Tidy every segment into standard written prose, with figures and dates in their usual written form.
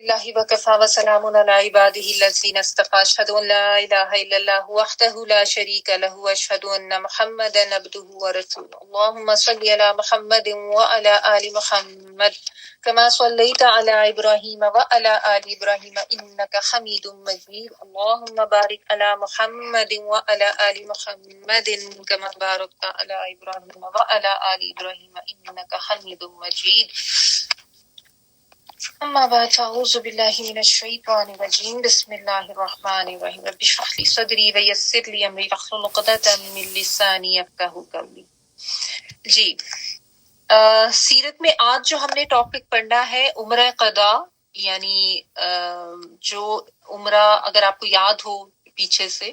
اللہ وکفا وسلام علی عباده الذین اصطفى اشهد ان لا الہ الا اللہ وحدہ لا شریک له واشهد ان محمدا عبده ورسولہ اللهم صل علی محمد وعلى آل محمد كما صليت على ابراہیم وعلى آل ابراہیم انک حمید مجید اللهم بارک علی محمد وعلى آل محمد كما بارکت علی ابراہیم وعلى آل ابراہیم انک حمید مجید اما بعد فاعوذ باللہ من الشیطان الرجیم بسم اللہ الرحمن الرحیم رب اشرح لی صدری ویسر لی امری واحلل عقدۃ من لسانی یفقہوا قولی۔ جی سیرت میں آج جو ہم نے ٹاپک پڑھنا ہے عمرہ قضا، یعنی جو عمرہ اگر آپ کو یاد ہو پیچھے سے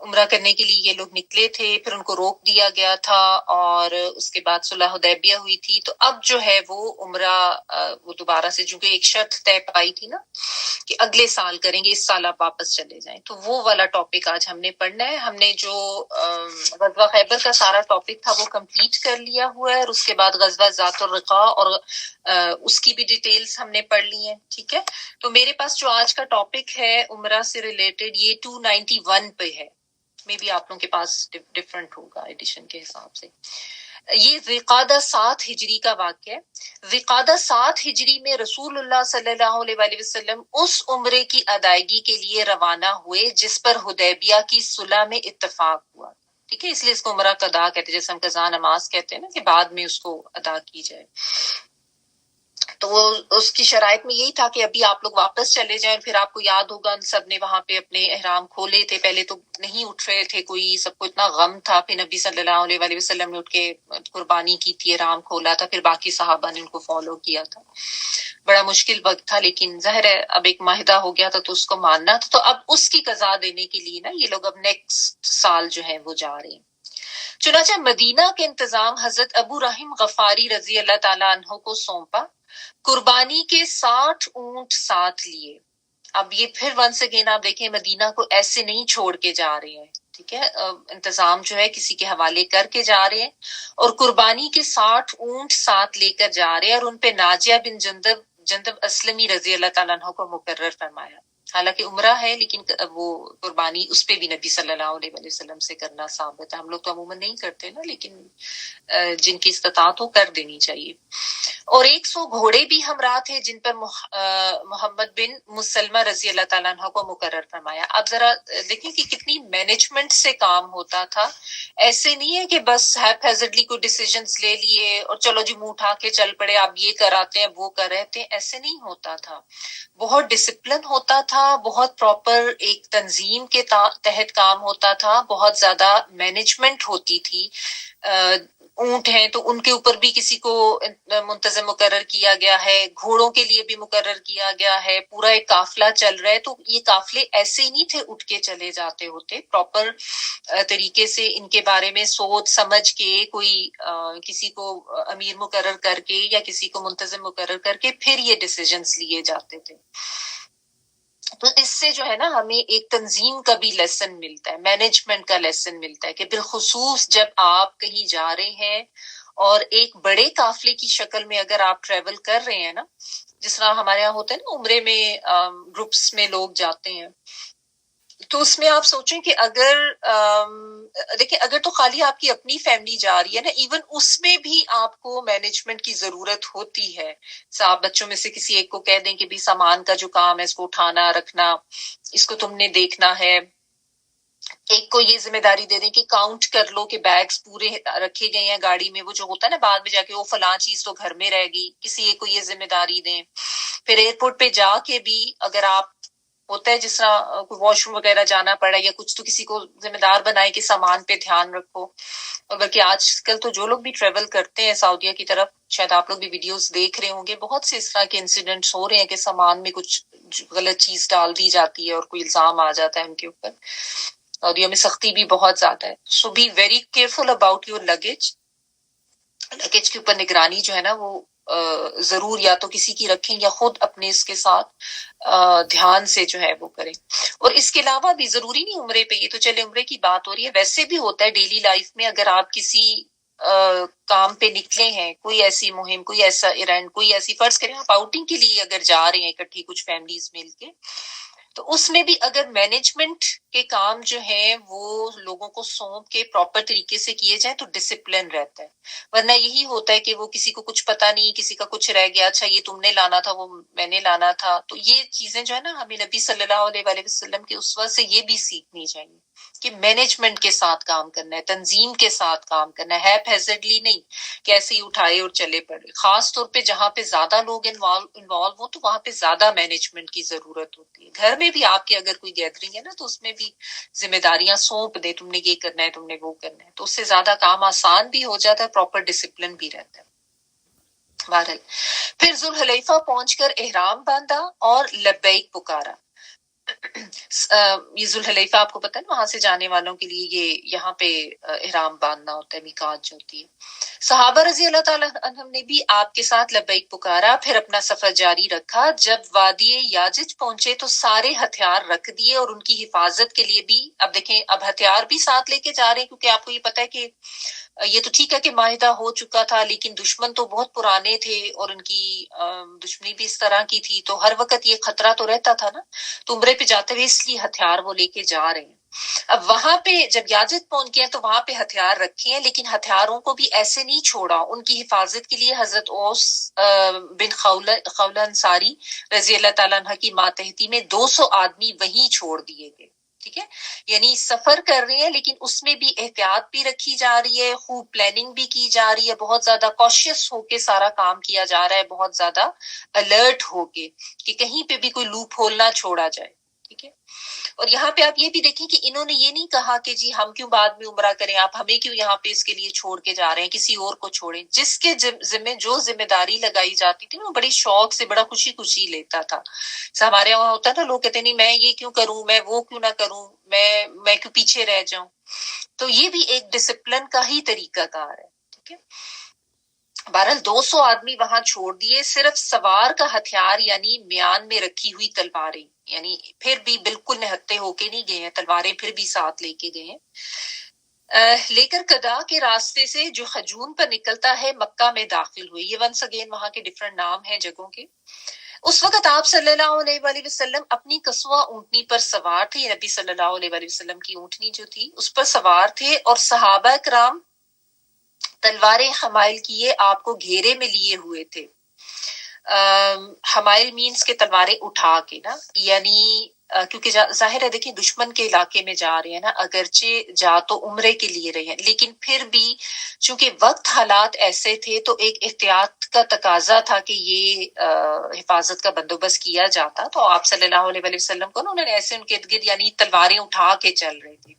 عمرہ کرنے کے لیے یہ لوگ نکلے تھے، پھر ان کو روک دیا گیا تھا اور اس کے بعد صلح حدیبیہ ہوئی تھی، تو اب جو ہے وہ عمرہ وہ دوبارہ سے چونکہ ایک شرط طے پائی تھی نا کہ اگلے سال کریں گے، اس سال آپ واپس چلے جائیں، تو وہ والا ٹاپک آج ہم نے پڑھنا ہے۔ ہم نے جو غزوہ خیبر کا سارا ٹاپک تھا وہ کمپلیٹ کر لیا ہوا ہے، اور اس کے بعد غزوہ ذات الرقاع اور اس کی بھی ڈیٹیلز ہم نے پڑھ لی ہیں، ٹھیک ہے۔ تو میرے پاس جو آج کا ٹاپک ہے عمرہ سے ریلیٹڈ، یہ 291 پہ ہے، میں بھی آپ لوگوں کے پاس ڈفرنٹ ہوگا ایڈیشن کے حساب سے۔ یہ ذوالقعدہ 7 ہجری کا واقعہ ہے۔ ذوالقعدہ 7 ہجری میں رسول اللہ صلی اللہ علیہ وآلہ وسلم اس عمرے کی ادائیگی کے لیے روانہ ہوئے جس پر حدیبیہ کی صلح میں اتفاق ہوا، ٹھیک ہے۔ اس لیے اس کو عمرہ قضا کہتے ہیں، جیسے ہم قضا نماز کہتے ہیں نا کہ بعد میں اس کو ادا کی جائے۔ تو وہ اس کی شرائط میں یہی تھا کہ ابھی آپ لوگ واپس چلے جائیں، پھر آپ کو یاد ہوگا ان سب نے وہاں پہ اپنے احرام کھولے تھے، پہلے تو نہیں اٹھ رہے تھے کوئی، سب کو اتنا غم تھا، پھر نبی صلی اللہ علیہ وآلہ وسلم نے اٹھ کے قربانی کی تھی، احرام کھولا تھا، پھر باقی صحابہ نے ان کو فالو کیا تھا۔ بڑا مشکل وقت تھا، لیکن ظاہر ہے اب ایک معاہدہ ہو گیا تھا تو اس کو ماننا تھا، تو اب اس کی قضا دینے کے لیے نا یہ لوگ اب نیکسٹ سال جو ہے وہ جا رہے ہیں۔ چنانچہ مدینہ کے انتظام حضرت ابو رحم غفاری رضی اللہ تعالیٰ عنہ کو سونپا، قربانی کے 60 اونٹ ساتھ لیے۔ اب یہ پھر ونس اگین آپ دیکھیں مدینہ کو ایسے نہیں چھوڑ کے جا رہے ہیں، ٹھیک ہے، انتظام جو ہے کسی کے حوالے کر کے جا رہے ہیں، اور قربانی کے 60 اونٹ ساتھ لے کر جا رہے ہیں، اور ان پہ ناجیہ بن جندب اسلمی رضی اللہ تعالیٰ عنہ کو مقرر فرمایا۔ حالانکہ عمرہ ہے لیکن وہ قربانی اس پہ بھی نبی صلی اللہ علیہ وآلہ وسلم سے کرنا ثابت ہے۔ ہم لوگ تو عموماً نہیں کرتے نا، لیکن جن کی استطاعت ہو کر دینی چاہیے۔ اور 100 گھوڑے بھی ہمراہ تھے جن پر محمد بن مسلمہ رضی اللہ تعالیٰ عنہ کو مقرر فرمایا۔ آپ ذرا دیکھیں کہ کتنی مینجمنٹ سے کام ہوتا تھا، ایسے نہیں ہے کہ بس ہیپ ہیزڈلی کوئی ڈیسیجنز لے لیے اور چلو جی منہ اٹھا کے چل پڑے، آپ یہ کراتے ہیں وہ کر رہے تھے، ایسے نہیں ہوتا تھا۔ بہت ڈسپلن ہوتا تھا، بہت پراپر ایک تنظیم کے تحت کام ہوتا تھا، بہت زیادہ مینجمنٹ ہوتی تھی۔ اونٹ ہیں تو ان کے اوپر بھی کسی کو منتظم مقرر کیا گیا ہے، گھوڑوں کے لیے بھی مقرر کیا گیا ہے، پورا ایک قافلہ چل رہا ہے، تو یہ قافلے ایسے ہی نہیں تھے اٹھ کے چلے جاتے ہوتے، پراپر طریقے سے ان کے بارے میں سوچ سمجھ کے کوئی کسی کو امیر مقرر کر کے یا کسی کو منتظم مقرر کر کے پھر یہ ڈیسیجنز لیے جاتے تھے۔ تو اس سے جو ہے نا ہمیں ایک تنظیم کا بھی لیسن ملتا ہے، مینجمنٹ کا لیسن ملتا ہے کہ بالخصوص جب آپ کہیں جا رہے ہیں اور ایک بڑے قافلے کی شکل میں اگر آپ ٹریول کر رہے ہیں نا، جس طرح ہمارے یہاں ہوتا ہے نا عمرے میں گروپس میں لوگ جاتے ہیں، تو اس میں آپ سوچیں کہ اگر دیکھیں اگر تو خالی آپ کی اپنی فیملی جا رہی ہے نا، ایون اس میں بھی آپ کو مینجمنٹ کی ضرورت ہوتی ہے۔ صاحب بچوں میں سے کسی ایک کو کہہ دیں کہ بھی سامان کا جو کام ہے اس کو اٹھانا رکھنا اس کو تم نے دیکھنا ہے، ایک کو یہ ذمہ داری دے دیں کہ کاؤنٹ کر لو کہ بیگز پورے رکھے گئے ہیں گاڑی میں، وہ جو ہوتا ہے نا بعد میں جا کے وہ فلاں چیز تو گھر میں رہ گئی، کسی ایک کو یہ ذمہ داری دیں۔ پھر ایئرپورٹ پہ جا کے بھی اگر آپ ہوتا ہے جس طرح کوئی واش روم وغیرہ جانا پڑا یا کچھ، تو کسی کو ذمہ دار بنائے کہ سامان پہ دھیان رکھو۔ اور بلکہ آج کل تو جو لوگ بھی ٹریول کرتے ہیں سعودیہ کی طرف، شاید آپ لوگ بھی ویڈیوز دیکھ رہے ہوں گے، بہت سے اس طرح کے انسیڈنٹس ہو رہے ہیں کہ سامان میں کچھ غلط چیز ڈال دی جاتی ہے اور کوئی الزام آ جاتا ہے ان کے اوپر۔ سعودیہ میں سختی بھی بہت زیادہ ہے، so be very careful about your luggage. Luggage کے اوپر نگرانی جو ہے نا وہ ضرور یا تو کسی کی رکھیں یا خود اپنے اس کے ساتھ دھیان سے جو ہے وہ کریں۔ اور اس کے علاوہ بھی ضروری نہیں عمرے پہ، یہ تو چلے عمرے کی بات ہو رہی ہے، ویسے بھی ہوتا ہے ڈیلی لائف میں، اگر آپ کسی کام پہ نکلے ہیں، کوئی ایسی مہم، کوئی ایسا ایونٹ، کوئی ایسی، فرض کریں آپ آؤٹنگ کے لیے اگر جا رہے ہیں اکٹھی کچھ فیملیز مل کے، تو اس میں بھی اگر مینجمنٹ کے کام جو ہیں وہ لوگوں کو سونپ کے پراپر طریقے سے کیے جائیں تو ڈسپلن رہتا ہے. ورنہ یہی ہوتا ہے کہ وہ کسی کو کچھ پتا نہیں، کسی کا کچھ رہ گیا، اچھا یہ تم نے لانا تھا، وہ میں نے لانا تھا. تو یہ چیزیں جو ہے نا ہمیں نبی صلی اللہ علیہ وآلہ وسلم کے اسوہ سے یہ بھی سیکھنی چاہیے کہ مینجمنٹ کے ساتھ کام کرنا ہے، تنظیم کے ساتھ کام کرنا ہے، ہیپ ہیزڈلی نہیں کہ ایسے ہی اٹھائے اور چلے پڑے. خاص طور پہ جہاں پہ زیادہ لوگ انوالو ہو تو وہاں پہ زیادہ مینجمنٹ کی ضرورت ہوتی ہے. گھر میں بھی آپ کے اگر کوئی گیدرنگ ہے نا تو اس میں بھی ذمہ داریاں سونپ دے، تم نے یہ کرنا ہے، تم نے وہ کرنا ہے، تو اس سے زیادہ کام آسان بھی ہو جاتا ہے، پراپر ڈسپلن بھی رہتا ہے. بہرحال پھر ذوالحلیفہ پہنچ کر احرام باندھا اور لبیک پکارا. یہ ذوالحلیفہ آپ کو پتہ ہے نا، وہاں سے جانے والوں کے لیے یہ یہاں پہ احرام باندھنا ہوتا ہے، میقات جو ہوتی ہے. صحابہ رضی اللہ تعالیٰ عنہم نے بھی آپ کے ساتھ لبیک پکارا، پھر اپنا سفر جاری رکھا. جب وادی یاجج پہنچے تو سارے ہتھیار رکھ دیے اور ان کی حفاظت کے لیے بھی، اب دیکھیں اب ہتھیار بھی ساتھ لے کے جا رہے ہیں، کیونکہ آپ کو یہ پتہ ہے کہ یہ تو ٹھیک ہے کہ معاہدہ ہو چکا تھا، لیکن دشمن تو بہت پرانے تھے اور ان کی دشمنی بھی اس طرح کی تھی، تو ہر وقت یہ خطرہ تو رہتا تھا نا. تو عمرے پہ جاتے ہوئے اس لیے ہتھیار وہ لے کے جا رہے ہیں. اب وہاں پہ جب یاجد پہنچ گئے تو وہاں پہ ہتھیار رکھے ہیں، لیکن ہتھیاروں کو بھی ایسے نہیں چھوڑا. ان کی حفاظت کے لیے حضرت اوس بن خولہ انصاری رضی اللہ تعالیٰ عنہ کی ماتحتی میں 200 آدمی وہیں چھوڑ دیے گئے. ٹھیک ہے، یعنی سفر کر رہے ہیں لیکن اس میں بھی احتیاط بھی رکھی جا رہی ہے، خوب پلاننگ بھی کی جا رہی ہے، بہت زیادہ کوشیس ہو کے سارا کام کیا جا رہا ہے، بہت زیادہ الرٹ ہو کے کہ کہیں پہ بھی کوئی لوپ ہول نہ چھوڑا جائے. ٹھیک ہے، اور یہاں پہ آپ یہ بھی دیکھیں کہ انہوں نے یہ نہیں کہا کہ جی ہم کیوں بعد میں عمرہ کریں، آپ ہمیں کیوں یہاں پہ اس کے لیے چھوڑ کے جا رہے ہیں، کسی اور کو چھوڑیں. جس کے ذمہ جو ذمہ داری لگائی جاتی تھی وہ بڑی شوق سے، بڑا خوشی خوشی لیتا تھا. ہمارے یہاں ہوتا ہے نا، لوگ کہتے نہیں میں یہ کیوں کروں، میں وہ کیوں نہ کروں، میں کیوں پیچھے رہ جاؤں. تو یہ بھی ایک ڈسپلن کا ہی طریقہ کار ہے. ٹھیک ہے، بہرحال 200 آدمی وہاں چھوڑ دیے. صرف سوار کا ہتھیار یعنی میان میں رکھی ہوئی تلواریں، یعنی پھر بھی بالکل نہتے ہو کے نہیں گئے ہیں، تلواریں پھر بھی ساتھ لے کے گئے ہیں. لے کر قدا کے راستے سے جو خجون پر نکلتا ہے مکہ میں داخل ہوئے. یہ ونس اگین وہاں کے ڈفرنٹ نام ہیں جگہوں کے. اس وقت آپ صلی اللہ علیہ وآلہ وسلم اپنی قصوہ اونٹنی پر سوار تھے. نبی صلی اللہ علیہ وآلہ وسلم کی اونٹنی جو تھی اس پر سوار تھے، اور صحابہ کرام تلواریں حمائل کیے آپ کو گھیرے میں لیے ہوئے تھے. حمائل مینس کے تلواریں اٹھا کے نا، یعنی کیونکہ ظاہر ہے دیکھیں دشمن کے علاقے میں جا رہے ہیں نا، اگرچہ جا تو عمرے کے لیے رہے ہیں لیکن پھر بھی چونکہ وقت حالات ایسے تھے تو ایک احتیاط کا تقاضا تھا کہ یہ حفاظت کا بندوبست کیا جاتا. تو آپ صلی اللہ علیہ وآلہ وسلم کو نا انہوں نے ایسے ان کے ارد گرد یعنی تلواریں اٹھا کے چل رہے تھے.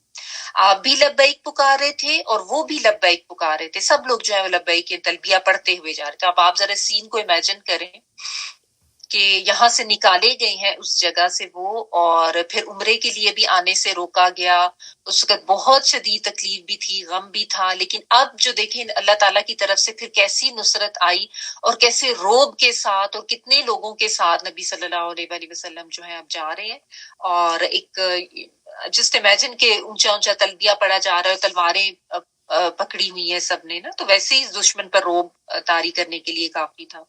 آپ بھی لبیک پکار رہے تھے اور وہ بھی لبیک پکار رہے تھے، سب لوگ جو ہے وہ لبیک کی تلبیہ پڑھتے ہوئے جا رہے تھے. اب آپ ذرا سین کو امیجن کریں کہ یہاں سے نکالے گئے ہیں اس جگہ سے وہ، اور پھر عمرے کے لیے بھی آنے سے روکا گیا. اس وقت بہت شدید تکلیف بھی تھی، غم بھی تھا، لیکن اب جو دیکھیں اللہ تعالیٰ کی طرف سے پھر کیسی نصرت آئی اور کیسے روب کے ساتھ اور کتنے لوگوں کے ساتھ نبی صلی اللہ علیہ وآلہ وسلم جو ہے اب جا رہے ہیں. اور ایک جسٹ امیجن کہ اونچا اونچا تلبیہ پڑا جا رہا ہے، تلواریں پکڑی ہوئی ہیں سب نے نا، تو ویسے ہی دشمن پر روب طاری کرنے کے لیے کافی تھا.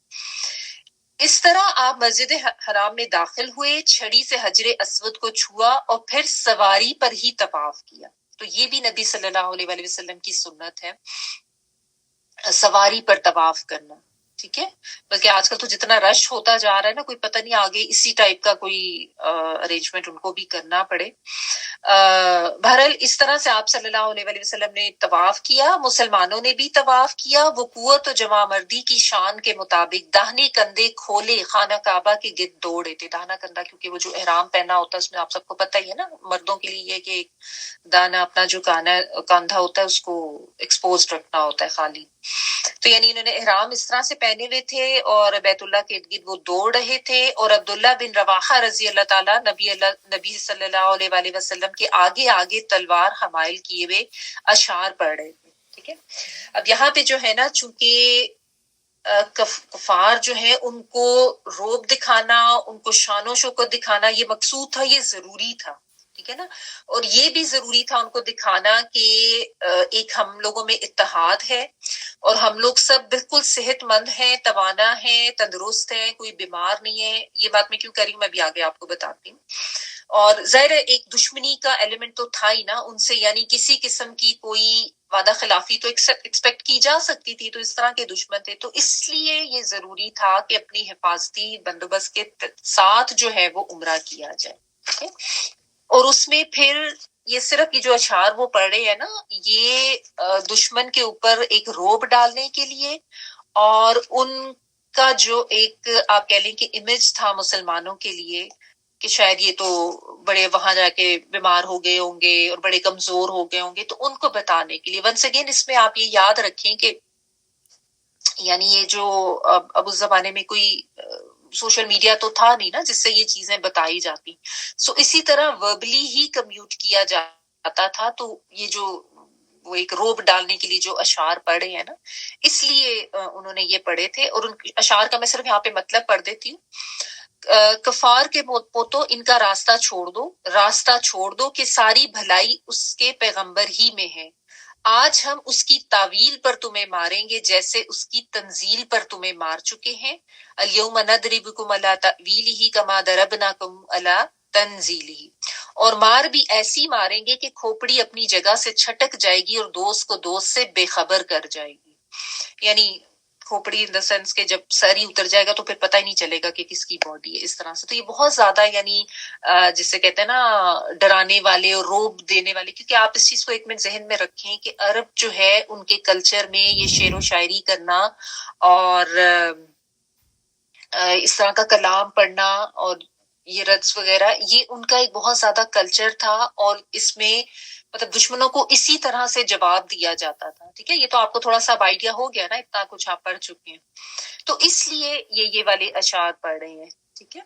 اس طرح آپ مسجد حرام میں داخل ہوئے، چھڑی سے حجر اسود کو چھوا اور پھر سواری پر ہی طواف کیا. تو یہ بھی نبی صلی اللہ علیہ وآلہ وسلم کی سنت ہے، سواری پر طواف کرنا. ٹھیک ہے، بلکہ آج کل تو جتنا رش ہوتا جا رہا ہے نا، کوئی پتہ نہیں آگے اسی ٹائپ کا کوئی ارینجمنٹ ان کو بھی کرنا پڑے. بہرحال اس طرح سے آپ صلی اللہ علیہ وآلہ وسلم نے طواف کیا. مسلمانوں نے بھی طواف کیا. وہ قوت و جمع مردی کی شان کے مطابق داہنے کندھے کھولے خانہ کعبہ کے گرد دوڑے تھے. داہنا کندھا کیونکہ وہ جو احرام پہنا ہوتا ہے اس میں آپ سب کو پتہ ہی ہے نا، مردوں کے لیے یہ کہ دانا اپنا جو کاندھا ہوتا ہے اس کو ایکسپوز رکھنا ہوتا ہے خالی. تو یعنی انہوں نے احرام اس طرح سے پہنے ہوئے تھے اور بیت اللہ کے ارد گرد وہ دوڑ رہے تھے. اور عبداللہ بن رواحہ رضی اللہ تعالیٰ نبی صلی اللہ علیہ وآلہ وسلم کے آگے آگے تلوار حمائل کیے ہوئے اشعار پڑھ رہے تھے. ٹھیک ہے، اب یہاں پہ جو ہے نا، چونکہ کفار جو ہیں ان کو روب دکھانا، ان کو شان و شوکت دکھانا یہ مقصود تھا، یہ ضروری تھا. ٹھیک ہے نا. اور یہ بھی ضروری تھا ان کو دکھانا کہ ایک ہم لوگوں میں اتحاد ہے اور ہم لوگ سب بالکل صحت مند ہیں، توانا ہیں، تندرست ہیں، کوئی بیمار نہیں ہے. یہ بات میں کیوں کر رہی ہوں میں بھی آگے آپ کو بتاتی ہوں. اور ظاہر ایک دشمنی کا ایلیمنٹ تو تھا ہی نا ان سے، یعنی کسی قسم کی کوئی وعدہ خلافی تو ایکسپیکٹ کی جا سکتی تھی، تو اس طرح کے دشمن تھے. تو اس لیے یہ ضروری تھا کہ اپنی حفاظتی بندوبست کے ساتھ جو ہے وہ عمرہ کیا جائے. ٹھیک ہے. اور اس میں پھر یہ صرف یہ جو اشعار وہ پڑھ رہے ہیں نا، یہ دشمن کے اوپر ایک روب ڈالنے کے لیے، اور ان کا جو ایک آپ کہہ لیں کہ امیج تھا مسلمانوں کے لیے کہ شاید یہ تو بڑے وہاں جا کے بیمار ہو گئے ہوں گے اور بڑے کمزور ہو گئے ہوں گے، تو ان کو بتانے کے لیے. ونس اگین اس میں آپ یہ یاد رکھیں کہ یعنی یہ جو اب اس زمانے میں کوئی سوشل میڈیا تو تھا نہیں نا جس سے یہ چیزیں بتائی جاتی، سو اسی طرح وربلی ہی کمیوٹ کیا جاتا تھا. تو یہ جو وہ ایک روب ڈالنے کے لیے جو اشعار پڑھے ہیں نا، اس لیے انہوں نے یہ پڑھے تھے. اور ان اشعار کا میں صرف یہاں پہ مطلب پڑھ دیتی ہوں. کفار کے پوتو ان کا راستہ چھوڑ دو کہ ساری بھلائی اس کے پیغمبر ہی میں ہے. آج ہم اس کی تعویل پر تمہیں ماریں گے جیسے اس کی تنزیل پر تمہیں مار چکے ہیں. الیوم نضربکم علی تعویلہ کما ضربناکم علی تنزیلہ. اور مار بھی ایسی ماریں گے کہ کھوپڑی اپنی جگہ سے چھٹک جائے گی اور دوست کو دوست سے بے خبر کر جائے گی. یعنی کھوپڑی ان دا سینس کہ جب سر ہی اتر جائے گا تو پھر پتہ ہی نہیں چلے گا کہ کس کی باڈی ہے، اس طرح سے. تو یہ بہت زیادہ یعنی جسے کہتے ہیں نا ڈرانے والے اور روب دینے والے، کیونکہ آپ اس چیز کو ایک منٹ ذہن میں رکھیں کہ عرب جو ہے ان کے کلچر میں یہ شعر و شاعری کرنا اور اس طرح کا کلام پڑھنا اور یہ رقص وغیرہ، یہ ان کا ایک بہت زیادہ کلچر تھا. اور اس میں مطلب دشمنوں کو اسی طرح سے جواب دیا جاتا تھا. ٹھیک ہے. یہ تو آپ کو تھوڑا سا آئیڈیا ہو گیا نا، اتنا کچھ آپ پڑھ چکے ہیں. تو اس لیے یہ والے اشعار پڑھ رہے ہیں. ٹھیک ہے.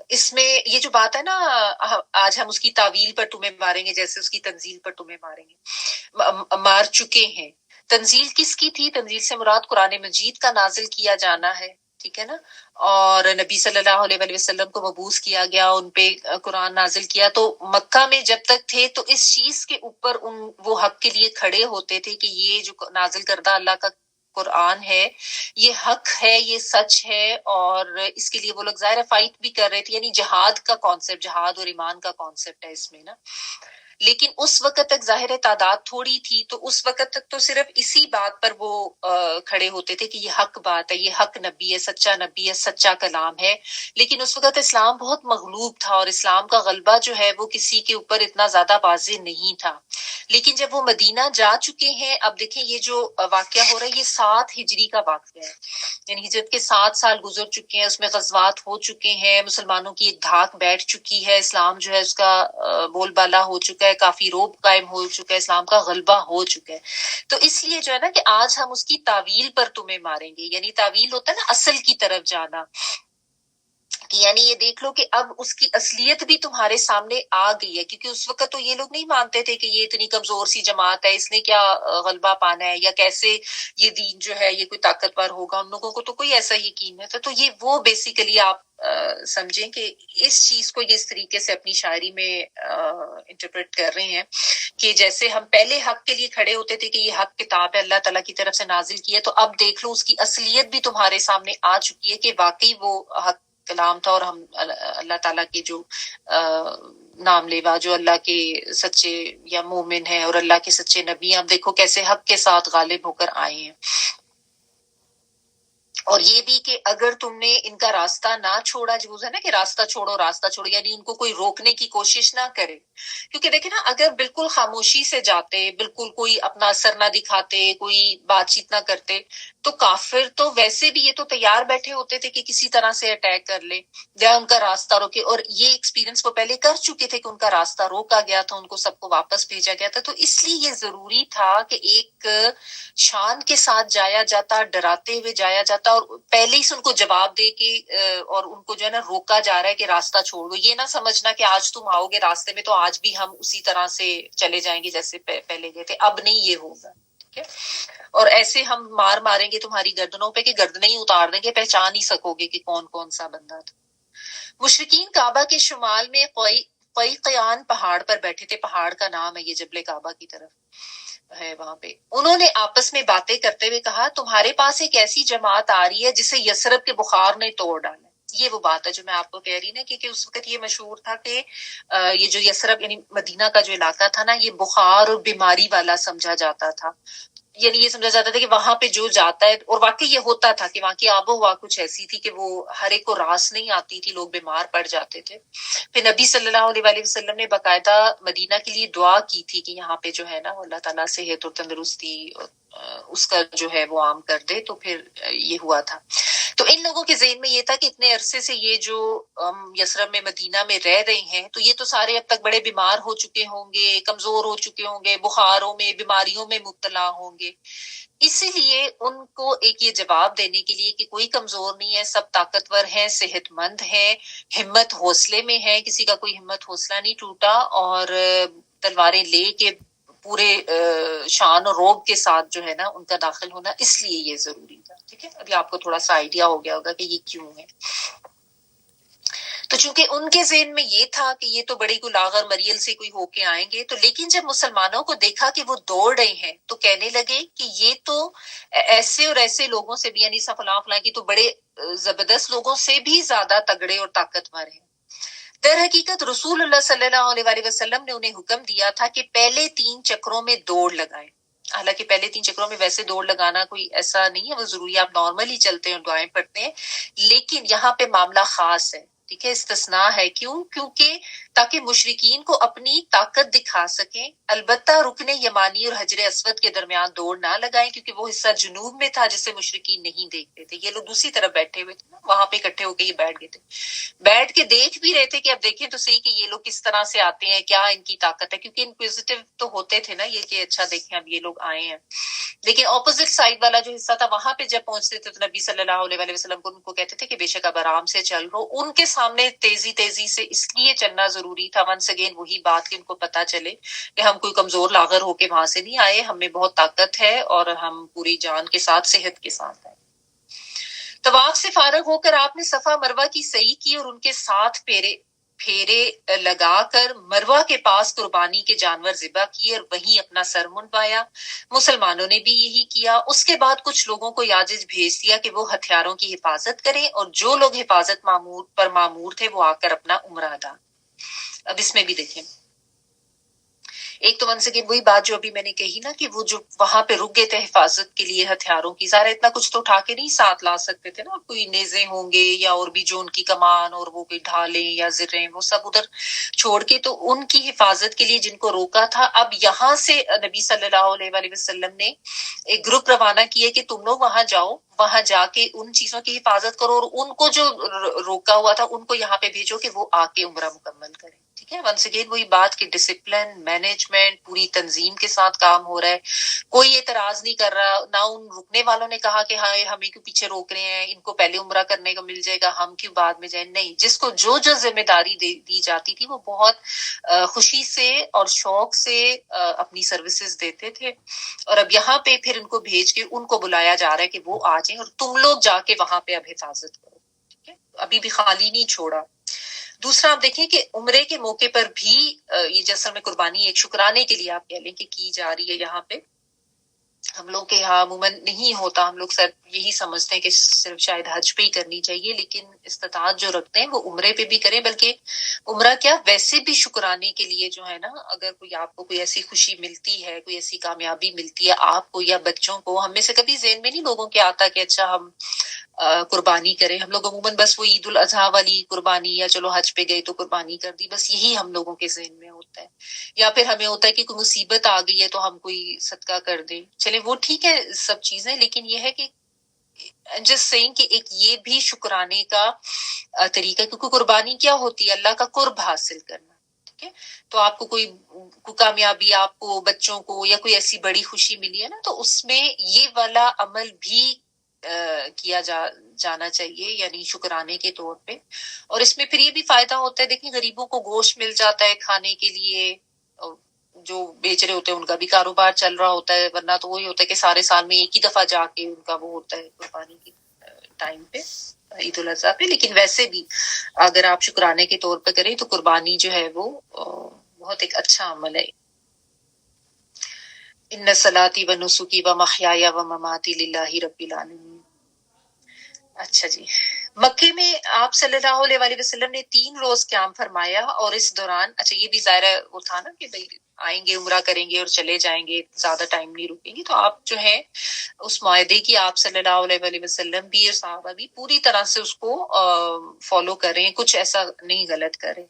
اس میں یہ جو بات ہے نا، آج ہم اس کی تعویل پر تمہیں ماریں گے جیسے اس کی تنزیل پر تمہیں ماریں گے، مار چکے ہیں. تنزیل کس کی تھی؟ تنزیل سے مراد قرآن مجید کا نازل کیا جانا ہے. ٹھیک ہے نا. اور نبی صلی اللہ علیہ وسلم کو مبعوث کیا گیا، ان پہ قرآن نازل کیا. تو مکہ میں جب تک تھے تو اس چیز کے اوپر وہ حق کے لیے کھڑے ہوتے تھے کہ یہ جو نازل کردہ اللہ کا قرآن ہے یہ حق ہے، یہ سچ ہے. اور اس کے لیے وہ لوگ ظاہر فائٹ بھی کر رہے تھے، یعنی جہاد کا کانسیپٹ، جہاد اور ایمان کا کانسیپٹ ہے اس میں نا. لیکن اس وقت تک ظاہر تعداد تھوڑی تھی، تو اس وقت تک تو صرف اسی بات پر وہ کھڑے ہوتے تھے کہ یہ حق بات ہے، یہ حق نبی ہے، سچا نبی ہے، سچا کلام ہے. لیکن اس وقت اسلام بہت مغلوب تھا اور اسلام کا غلبہ جو ہے وہ کسی کے اوپر اتنا زیادہ واضح نہیں تھا. لیکن جب وہ مدینہ جا چکے ہیں، اب دیکھیں یہ جو واقعہ ہو رہا ہے یہ 7 ہجری کا واقعہ ہے، یعنی ہجرت کے 7 سال گزر چکے ہیں. اس میں غزوات ہو چکے ہیں، مسلمانوں کی ایک دھاک بیٹھ چکی ہے، اسلام جو ہے اس کا بول بالا ہو چکا ہے، کافی روب قائم ہو چکا ہے، اسلام کا غلبہ ہو چکا ہے. تو اس لیے جو ہے نا کہ آج ہم اس کی تعویل پر تمہیں ماریں گے، یعنی تعویل ہوتا ہے نا اصل کی طرف جانا، یعنی یہ دیکھ لو کہ اب اس کی اصلیت بھی تمہارے سامنے آ گئی ہے. کیونکہ اس وقت تو یہ لوگ نہیں مانتے تھے کہ یہ اتنی کمزور سی جماعت ہے، اس نے کیا غلبہ پانا ہے، یا کیسے یہ دین جو ہے یہ کوئی طاقتور ہوگا. ان لوگوں کو تو کوئی ایسا یقین ہے. تو یہ وہ بیسیکلی آپ سمجھیں کہ اس چیز کو یہ اس طریقے سے اپنی شاعری میں انٹرپریٹ کر رہے ہیں کہ جیسے ہم پہلے حق کے لیے کھڑے ہوتے تھے کہ یہ حق کتاب ہے، اللہ تعالیٰ کی طرف سے نازل کی ہے، تو اب دیکھ لو اس کی اصلیت بھی تمہارے سامنے آ چکی ہے کہ واقعی وہ حق کلام تھا. اور ہم اللہ تعالیٰ کے جو نام لیوا، جو اللہ کے سچے یا مومن ہیں اور اللہ کے سچے نبی ہیں، اب دیکھو کیسے حق کے ساتھ غالب ہو کر آئے ہیں. اور یہ بھی کہ اگر تم نے ان کا راستہ نہ چھوڑا، جو ہے نا کہ راستہ چھوڑو، یعنی ان کو کوئی روکنے کی کوشش نہ کرے. کیونکہ دیکھیں نا اگر بالکل خاموشی سے جاتے، بالکل کوئی اپنا اثر نہ دکھاتے، کوئی بات چیت نہ کرتے، تو کافر تو ویسے بھی یہ تو تیار بیٹھے ہوتے تھے کہ کسی طرح سے اٹیک کر لے یا ان کا راستہ روکے. اور یہ ایکسپیرینس وہ پہلے کر چکے تھے کہ ان کا راستہ روکا گیا تھا، ان کو سب کو واپس بھیجا گیا تھا. تو اس لیے یہ ضروری تھا کہ ایک شان کے ساتھ جایا جاتا، ڈراتے ہوئے جایا جاتا، اور پہلے ہی سے ان کو جواب دے کے اور ان کو جو ہے نا روکا جا رہا ہے کہ راستہ چھوڑو. یہ نہ سمجھنا کہ آج تم آؤ گے راستے میں تو آج بھی ہم اسی طرح سے چلے جائیں گے جیسے پہلے گئے تھے. اب نہیں یہ ہوگا. ٹھیک ہے. اور ایسے ہم ماریں گے تمہاری گردنوں پہ کہ گردنیں ہی اتار دیں گے، پہچان ہی سکو گے کہ کون کون سا بندہ تھا. مشرکین کعبہ کے شمال میں قیقیان پہاڑ پر بیٹھے تھے، پہاڑ کا نام ہے یہ، جبل کعبہ کی طرف ہے وہاں پہ. انہوں نے آپس میں باتیں کرتے ہوئے کہا تمہارے پاس ایک ایسی جماعت آ رہی ہے جسے یثرب کے بخار نے توڑ ڈالا. یہ وہ بات ہے جو میں آپ کو کہہ رہی نا کہ اس وقت یہ مشہور تھا کہ یہ جو یثرب یعنی مدینہ کا جو علاقہ تھا نا، یہ بخار اور بیماری والا سمجھا جاتا تھا. یعنی یہ سمجھا جاتا تھا کہ وہاں پہ جو جاتا ہے، اور واقعی یہ ہوتا تھا کہ وہاں کی آب و ہوا کچھ ایسی تھی کہ وہ ہر ایک کو راس نہیں آتی تھی، لوگ بیمار پڑ جاتے تھے. پھر نبی صلی اللہ علیہ وآلہ وسلم نے باقاعدہ مدینہ کے لیے دعا کی تھی کہ یہاں پہ جو ہے نا اللہ تعالیٰ صحت اور تندرستی اس کا جو ہے وہ عام کر دے. تو پھر یہ ہوا تھا. تو ان لوگوں کے ذہن میں یہ تھا کہ اتنے عرصے سے یہ جو یثرب میں مدینہ میں رہ رہے ہیں تو یہ تو سارے اب تک بڑے بیمار ہو چکے ہوں گے، کمزور ہو چکے ہوں گے، بخاروں میں بیماریوں میں مبتلا ہوں گے. اسی لیے ان کو ایک یہ جواب دینے کے لیے کہ کوئی کمزور نہیں ہے، سب طاقتور ہیں، صحت مند ہیں، ہمت حوصلے میں ہے، کسی کا کوئی ہمت حوصلہ نہیں ٹوٹا، اور تلواریں لے کے پورے شان اور روب کے ساتھ جو ہے نا ان کا داخل ہونا، اس لیے یہ ضروری تھا. ٹھیک ہے، ابھی آپ کو تھوڑا سا آئیڈیا ہو گیا ہوگا کہ یہ کیوں ہے. تو چونکہ ان کے ذہن میں یہ تھا کہ یہ تو بڑی گلاغر مریل سے کوئی ہو کے آئیں گے، تو لیکن جب مسلمانوں کو دیکھا کہ وہ دوڑ رہے ہیں تو کہنے لگے کہ یہ تو ایسے اور ایسے لوگوں سے بھی، یعنی فلاں فلاں کی تو بڑے زبردست لوگوں سے بھی زیادہ تگڑے اور طاقتور ہیں. در حقیقت رسول اللہ صلی اللہ علیہ وآلہ وسلم نے انہیں حکم دیا تھا کہ پہلے 3 چکروں میں دوڑ لگائیں. حالانکہ پہلے 3 چکروں میں ویسے دوڑ لگانا کوئی ایسا نہیں ہے، وہ ضروری، آپ نارملی چلتے ہیں، دعائیں پڑھتے ہیں، لیکن یہاں پہ معاملہ خاص ہے. ٹھیک ہے، استثناء ہے. کیونکہ تاکہ مشرکین کو اپنی طاقت دکھا سکیں. البتہ رکن یمانی اور حجر اسود کے درمیان دوڑ نہ لگائیں، کیونکہ وہ حصہ جنوب میں تھا جسے مشرکین نہیں دیکھتے تھے. یہ لوگ دوسری طرف بیٹھے ہوئے تھے نا، وہاں پہ اکٹھے ہو کے یہ بیٹھ گئے تھے، بیٹھ کے دیکھ بھی رہے تھے کہ اب دیکھیں تو صحیح کہ یہ لوگ کس طرح سے آتے ہیں، کیا ان کی طاقت ہے، کیونکہ انکویزیٹو تو ہوتے تھے نا یہ کہ اچھا دیکھیں اب یہ لوگ آئے ہیں. لیکن اپوزٹ سائڈ والا جو حصہ تھا وہاں پہ جب پہنچتے تھے تو نبی صلی اللہ علیہ وآلہ وسلم کو ان کو کہتے تھے کہ بے شک اب آرام سے چل رہو. ان کے سامنے تیزی سے اس لیے چلنا ضروری تھا، ونس اگین وہی بات کہ ان کو پتا چلے کہ ہم کوئی کمزور لاغر ہو کے وہاں سے نہیں آئے، ہم میں بہت طاقت ہے اور ہم پوری جان کے ساتھ، صحت کے ساتھ ہیں. طواف سے فارغ ہو کر آپ نے صفا مروہ کی سعی کی اور ان کے ساتھ پھیرے لگا کر مروہ کے پاس قربانی کے جانور ذبح کیے اور وہیں اپنا سر منڈوایا. مسلمانوں نے بھی یہی کیا. اس کے بعد کچھ لوگوں کو یاجج بھیج دیا کہ وہ ہتھیاروں کی حفاظت کریں، اور جو لوگ حفاظت پر معمور تھے وہ آ کر اپنا عمرہ ادا. اب اس میں بھی دیکھیں، ایک تو ون سے وہی بات جو ابھی میں نے کہی نا کہ وہ جو وہاں پہ رک گئے تھے حفاظت کے لیے ہتھیاروں کی، ظاہر اتنا کچھ تو اٹھا کے نہیں ساتھ لا سکتے تھے نا، کوئی نیزے ہوں گے یا اور بھی جو ان کی کمان اور وہ کوئی ڈھالیں یا زریں، وہ سب ادھر چھوڑ کے تو ان کی حفاظت کے لیے جن کو روکا تھا. اب یہاں سے نبی صلی اللہ علیہ وآلہ وسلم نے ایک گروپ روانہ کیے کہ تم لوگ وہاں جاؤ، وہاں جا کے ان چیزوں کی حفاظت کرو، اور ان کو جو روکا ہوا تھا ان کو یہاں پہ بھیجو کہ وہ آ کے عمرہ مکمل کریں. ٹھیک ہے، ونس اگین وہی بات کہ ڈسپلن، مینجمنٹ، پوری تنظیم کے ساتھ کام ہو رہا ہے. کوئی اعتراض نہیں کر رہا، نہ ان رکنے والوں نے کہا کہ ہاں ہمیں کیوں پیچھے روک رہے ہیں، ان کو پہلے عمرہ کرنے کو مل جائے گا، ہم کیوں بعد میں جائیں. نہیں، جس کو جو ذمہ داری دی جاتی تھی وہ بہت خوشی سے اور شوق سے اپنی سروسز دیتے تھے. اور اب یہاں پہ پھر ان کو بھیج کے ان کو بلایا جا رہا ہے کہ وہ آ جائیں اور تم لوگ جا کے وہاں پہ اب حفاظت کرو. ٹھیک ہے، ابھی بھی خالی نہیں چھوڑا. دوسرا آپ دیکھیں کہ عمرے کے موقع پر بھی یہ جیسا میں قربانی ایک شکرانے کے لیے آپ کہہ لیں کہ کی جا رہی ہے. یہاں پہ ہم لوگ کے یہاں عموماً نہیں ہوتا، ہم لوگ سر یہی سمجھتے ہیں کہ صرف شاید حج پہ ہی کرنی چاہیے، لیکن استطاعت جو رکھتے ہیں وہ عمرے پہ بھی کریں. بلکہ عمرہ کیا ویسے بھی شکرانے کے لیے جو ہے نا، اگر کوئی آپ کو کوئی ایسی خوشی ملتی ہے، کوئی ایسی کامیابی ملتی ہے آپ کو یا بچوں کو، ہم میں سے کبھی ذہن میں نہیں لوگوں کے آتا کہ اچھا ہم قربانی کریں. ہم لوگ عموماً بس وہ عید الاضحیٰ والی قربانی یا چلو حج پہ گئے تو قربانی کر دی، بس یہی ہم لوگوں کے ذہن میں ہوتا ہے. یا پھر ہمیں ہوتا ہے کہ کوئی مصیبت آ گئی ہے تو ہم کوئی صدقہ کر دیں. چلیں وہ ٹھیک ہے سب چیزیں، لیکن یہ ہے کہ جسٹ سیئنگ کہ ایک یہ بھی شکرانے کا طریقہ، کیونکہ قربانی کیا ہوتی ہے؟ اللہ کا قرب حاصل کرنا. ٹھیک ہے، تو آپ کو کوئی کامیابی، آپ کو بچوں کو یا کوئی ایسی بڑی خوشی ملی ہے نا، تو اس میں یہ والا عمل بھی کیا جانا چاہیے، یعنی شکرانے کے طور پہ. اور اس میں پھر یہ بھی فائدہ ہوتا ہے، دیکھیں غریبوں کو گوشت مل جاتا ہے کھانے کے لیے، جو بیچ رہے ہوتے ہیں ان کا بھی کاروبار چل رہا ہوتا ہے، ورنہ تو وہی ہوتا ہے کہ سارے سال میں ایک ہی دفعہ جا کے ان کا وہ ہوتا ہے قربانی کی ٹائم پہ عید الاضحیٰ پہ. لیکن ویسے بھی اگر آپ شکرانے کے طور پہ کریں تو قربانی جو ہے وہ بہت ایک اچھا عمل ہے. ان صلاتی و نسکی و محیای و مماتی للہ رب العالمین. اچھا جی. مکے میں آپ صلی اللہ علیہ وسلم نے 3 روز قیام فرمایا اور اس دوران اچھا یہ بھی ظاہر ہے وہ تھا نا کہ بھائی آئیں گے عمرہ کریں گے اور چلے جائیں گے زیادہ ٹائم نہیں رکیں گے, تو آپ جو ہے اس معاہدے کی آپ صلی اللہ علیہ وسلم بھی اور صحابہ بھی پوری طرح سے اس کو فالو کریں, کچھ ایسا نہیں غلط کریں.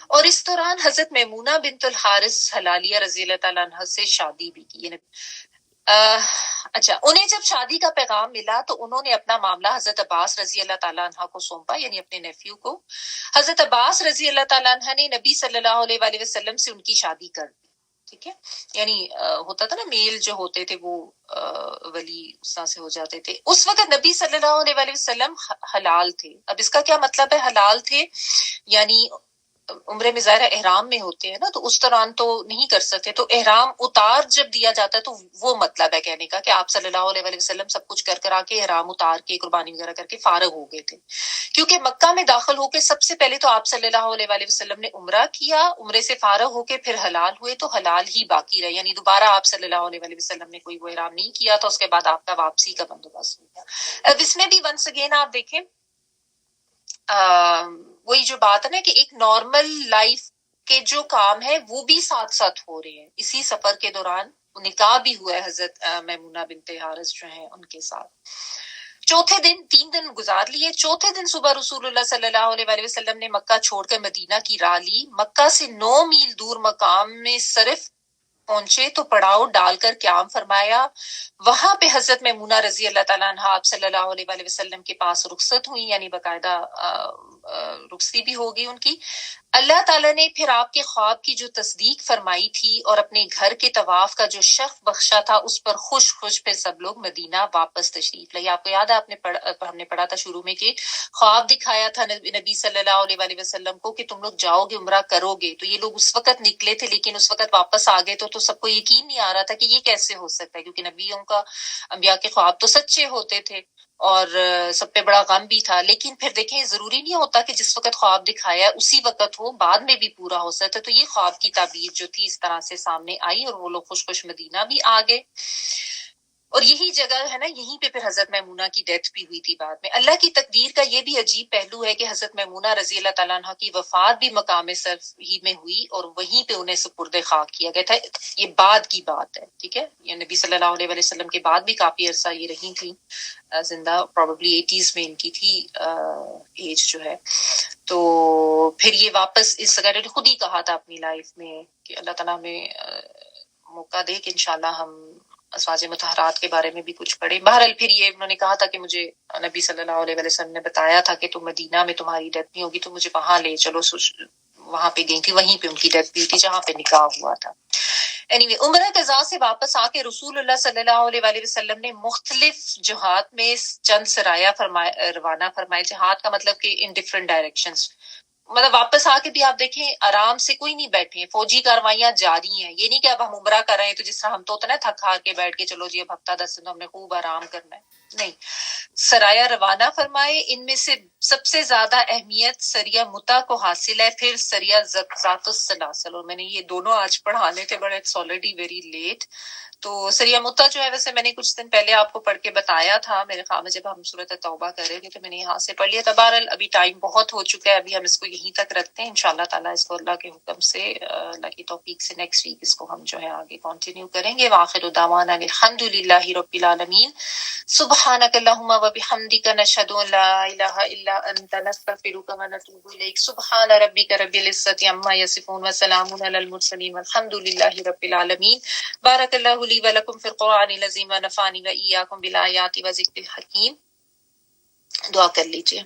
اور اس دوران حضرت میمونہ بنت الحارث حلالیہ رضی اللہ تعالیٰ عنہ سے شادی بھی کی. اچھا انہیں جب شادی کا پیغام ملا تو انہوں نے اپنا معاملہ حضرت عباس رضی اللہ تعالیٰ عنہ کو سونپا, یعنی اپنے نیفیو کو. حضرت عباس رضی اللہ تعالیٰ عنہ نے نبی صلی اللہ علیہ وسلم سے ان کی شادی کر دی. ٹھیک ہے, یعنی ہوتا تھا نا میل جو ہوتے تھے وہ ولی اس طرح سے ہو جاتے تھے. اس وقت نبی صلی اللہ علیہ وسلم حلال تھے. اب اس کا کیا مطلب ہے حلال تھے, یعنی عمرے میں ظاہر احرام میں ہوتے ہیں نا, تو اس دوران تو نہیں کر سکتے, تو احرام اتار جب دیا جاتا ہے تو وہ مطلب ہے کہنے کا کہ آپ صلی اللہ علیہ وسلم سب کچھ کر آ کے احرام اتار کے قربانی وغیرہ کر کے فارغ ہو گئے تھے. کیونکہ مکہ میں داخل ہو کے سب سے پہلے تو آپ صلی اللہ علیہ وسلم نے عمرہ کیا, عمرے سے فارغ ہو کے پھر حلال ہوئے, تو حلال ہی باقی رہے, یعنی دوبارہ آپ صلی اللہ علیہ وسلم نے کوئی وہ احرام نہیں کیا, تو اس کے بعد آپ کا واپسی کا بندوبست ہو گیا. اب اس میں بھی ونس اگین آپ دیکھیں وہی جو بات ہے نا کہ ایک نارمل لائف کے جو کام ہے وہ بھی ساتھ ساتھ ہو رہے ہیں. اسی سفر کے دوران نکاح بھی ہوا ہے حضرت میمونہ بنت حارث جو ہیں ان کے ساتھ. چوتھے دن 3 دن گزار لیے. چوتھے دن صبح رسول اللہ صلی اللہ علیہ وسلم نے مکہ چھوڑ کر مدینہ کی راہ لی. مکہ سے 9 میل دور مقام میں صرف پہنچے تو پڑاؤ ڈال کر قیام فرمایا. وہاں پہ حضرت میمونہ رضی اللہ تعالیٰ عنہ آپ صلی اللہ علیہ وسلم کے پاس رخصت ہوئی, یعنی باقاعدہ رخصتی بھی ہوگی ان کی. اللہ تعالیٰ نے پھر آپ کے خواب کی جو تصدیق فرمائی تھی اور اپنے گھر کے طواف کا جو شرف بخشا تھا اس پر خوش پھر سب لوگ مدینہ واپس تشریف لائے. آپ کو یاد ہے ہم نے پڑھا تھا شروع میں کہ خواب دکھایا تھا نبی صلی اللہ علیہ وسلم کو کہ تم لوگ جاؤ گے عمرہ کرو گے, تو یہ لوگ اس وقت نکلے تھے لیکن اس وقت واپس آ گئے تو سب کو یقین نہیں آ رہا تھا کہ یہ کیسے ہو سکتا ہے, کیونکہ نبیوں کا انبیاء کے خواب تو سچے ہوتے تھے اور سب پہ بڑا غم بھی تھا. لیکن پھر دیکھیں ضروری نہیں ہوتا کہ جس وقت خواب دکھایا اسی وقت ہو, بعد میں بھی پورا ہو سکتا ہے. تو یہ خواب کی تعبیر جو تھی اس طرح سے سامنے آئی اور وہ لوگ خوش مدینہ بھی آ گئے. اور یہی جگہ ہے نا, یہیں پہ پھر حضرت میمونہ کی ڈیتھ بھی ہوئی تھی بعد میں. اللہ کی تقدیر کا یہ بھی عجیب پہلو ہے کہ حضرت میمونہ رضی اللہ تعالیٰ عنہ کی وفات بھی مقام صرف ہی میں ہوئی اور وہیں پہ انہیں سپرد خاک کیا گیا تھا. یہ بعد کی بات ہے, ٹھیک ہے, یہ نبی صلی اللہ علیہ وسلم کے بعد بھی کافی عرصہ یہ رہی تھیں زندہ, پروبیبلی 80s میں ان کی تھی ایج جو ہے. تو پھر یہ واپس اس جگہ نے خود ہی کہا تھا اپنی لائف میں کہ اللہ تعالیٰ ہمیں موقع دے کہ انشاءاللہ ہم ازواج مطہرات کے بارے میں بھی کچھ پڑھیں. بہرحال پھر یہ انہوں نے کہا تھا کہ مجھے نبی صلی اللہ علیہ وسلم نے بتایا تھا کہ تم مدینہ میں تمہاری ڈیتھ نہیں ہوگی تو مجھے وہاں لے چلو. وہاں پہ گئی تھی, وہیں پہ ان کی ڈیتھ بھی تھی جہاں پہ نکاح ہوا تھا. anyway, عمرہ قضاء سے واپس آ کے رسول اللہ صلی اللہ علیہ وسلم نے مختلف جہات میں چند سرایہ روانہ فرمائے. جہاد کا مطلب کہ ان ڈفرنٹ ڈائریکشنز, مطلب واپس آ کے بھی آپ دیکھیں آرام سے کوئی نہیں بیٹھے, فوجی کاروائیاں جاری ہیں. یہ نہیں کہ اب ہم عمرہ کر رہے ہیں تو جس طرح ہم تو ہوتا نا تھک ہار کے بیٹھ کے چلو جی اب ہفتہ 10 دن ہم نے خوب آرام کرنا ہے, نہیں. سرایہ روانہ فرمائے. ان میں سے سب سے زیادہ اہمیت سریہ متا کو حاصل ہے, پھر سریہ ذات السلاسل, اور میں نے یہ دونوں آج پڑھانے تھے بڑے آلریڈی ویری لیٹ. تو سریہ متا جو ہے ویسے میں نے کچھ دن پہلے آپ کو پڑھ کے بتایا تھا میرے خیال میں جب ہم سورۃ توبہ کر رہے تھے تو میں نے یہاں سے پڑھ لیا. بہرحال ابھی ٹائم بہت ہو چکا ہے, ابھی ہم اس کو یہیں تک رکھتے ہیں. انشاءاللہ تعالیٰ اس کو اللہ کے حکم سے اللہ کی توفیق سے نیکسٹ ویک اس کو ہم جو ہے آگے کنٹینیو کریں گے. وآخر دعوانا الحمدللہ رب العالمین. سبحانک اللہم و بحمدک نشہد ان لا الہ الا انت نستغفرک و نتوب الیک. سبحان ربک رب العزۃ عما یصفون وسلام علی المرسلین والحمدللہ رب العالمین. بارک اللہ لی و لکم فی القرآن العظیم و نفعنی و ایاکم بالآیات و ذکر الحکیم. دعا کر لیجیے.